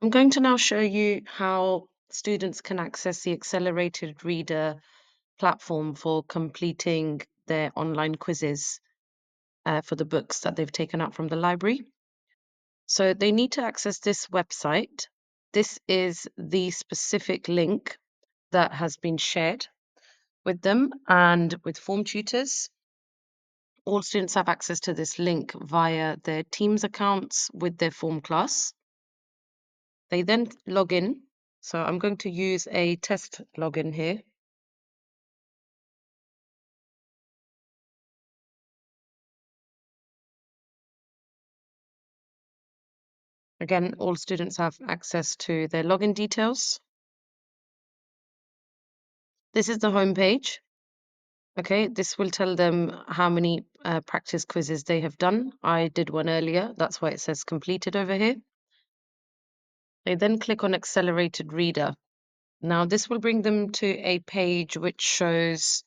I'm going to now show you how students can access the Accelerated Reader platform for completing their online quizzes for the books that they've taken out from the library. So they need to access this website. This is the specific link that has been shared with them and with form tutors. All students have access to this link via their Teams accounts with their form class. They then log in. So I'm going to use a test login here. Again, all students have access to their login details. This is the home page. Okay, this will tell them how many practice quizzes they have done. I did one earlier. That's why it says completed over here. They then click on Accelerated Reader. Now, this will bring them to a page which shows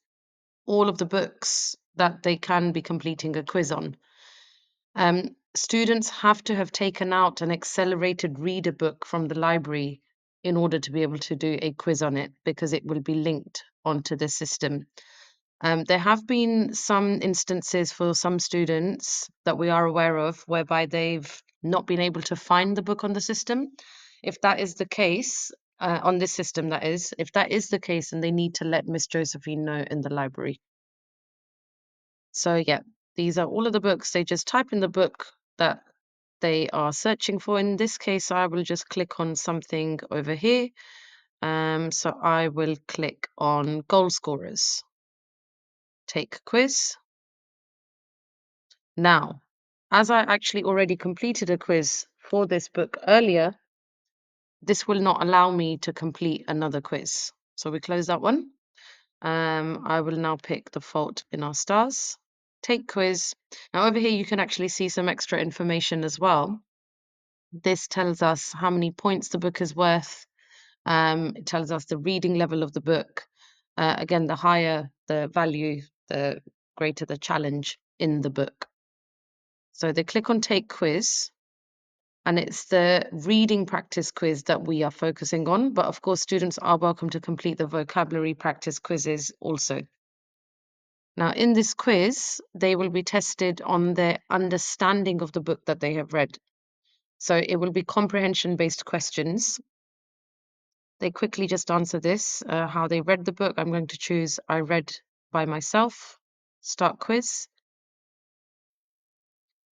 all of the books that they can be completing a quiz on. Students have to have taken out an Accelerated Reader book from the library in order to be able to do a quiz on it because it will be linked onto the system. There have been some instances for some students that we are aware of whereby they've not been able to find the book on the system. If that is the case, on this system, that is, if that is the case, then they need to let Miss Josephine know in the library. So, yeah, these are all of the books. They just type in the book that they are searching for. In this case, I will just click on something over here. So I will click on goal scorers. Take quiz. Now, as I actually already completed a quiz for this book earlier, this will not allow me to complete another quiz. So we close that one. I will now pick The Fault in Our Stars. Take quiz. Now over here, you can actually see some extra information as well. This tells us how many points the book is worth. It tells us the reading level of the book. Again, the higher the value, the greater the challenge in the book. So they click on Take Quiz, and it's the reading practice quiz that we are focusing on. But of course, students are welcome to complete the vocabulary practice quizzes also. Now, in this quiz, they will be tested on their understanding of the book that they have read. So it will be comprehension-based questions. They quickly just answer this, how they read the book. I'm going to choose I read by myself, start quiz.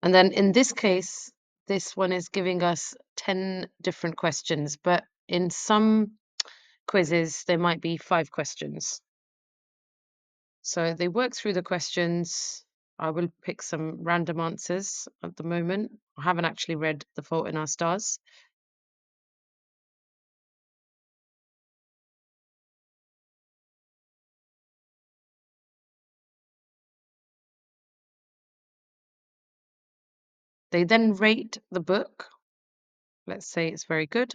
And then in this case, this one is giving us 10 different questions, but in some quizzes, there might be 5 questions. So they work through the questions. I will pick some random answers at the moment. I haven't actually read The Fault in Our Stars. They then rate the book. Let's say it's very good.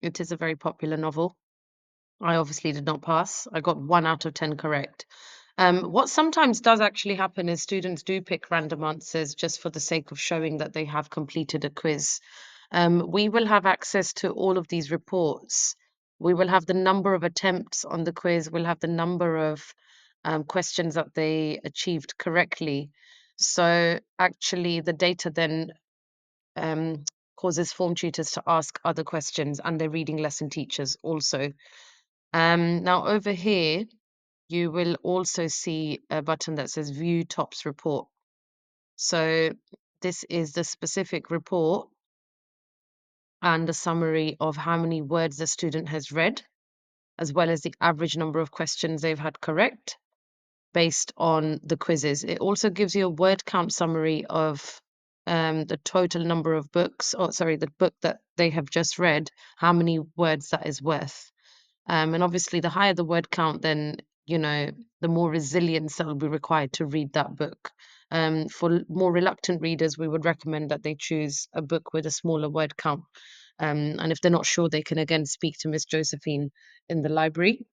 It is a very popular novel. I obviously did not pass. I got 1 out of 10 correct. What sometimes does actually happen is students do pick random answers just for the sake of showing that they have completed a quiz. We will have access to all of these reports. We will have the number of attempts on the quiz. We'll have the number of questions that they achieved correctly. So actually, the data then causes form tutors to ask other questions and their reading lesson teachers also. Now over here, you will also see a button that says View Tops Report. So this is the specific report and a summary of how many words the student has read, as well as the average number of questions they've had correct based on the quizzes. It also gives you a word count summary of the total number of books, or sorry, the book that they have just read, how many words that is worth. And obviously, the higher the word count, then, the more resilience that will be required to read that book. For more reluctant readers, we would recommend that they choose a book with a smaller word count. And if they're not sure, they can again speak to Miss Josephine in the library.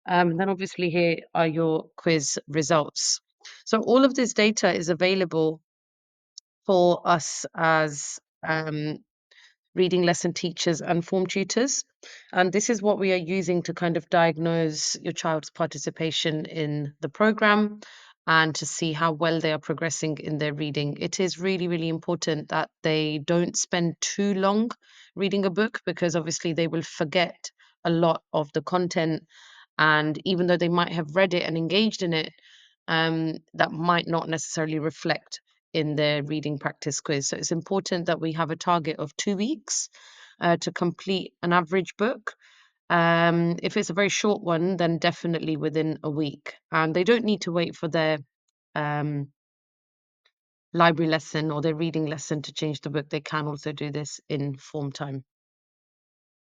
Then obviously here are your quiz results. So all of this data is available for us as reading lesson teachers and form tutors. And this is what we are using to kind of diagnose your child's participation in the program and to see how well they are progressing in their reading. It is really, really important that they don't spend too long reading a book, because obviously they will forget a lot of the content. And even though they might have read it and engaged in it, that might not necessarily reflect in their reading practice quiz. So it's important that we have a target of 2 weeks to complete an average book. If it's a very short one, then definitely within a week. And they don't need to wait for their um, library lesson or their reading lesson to change the book. They can also do this in form time.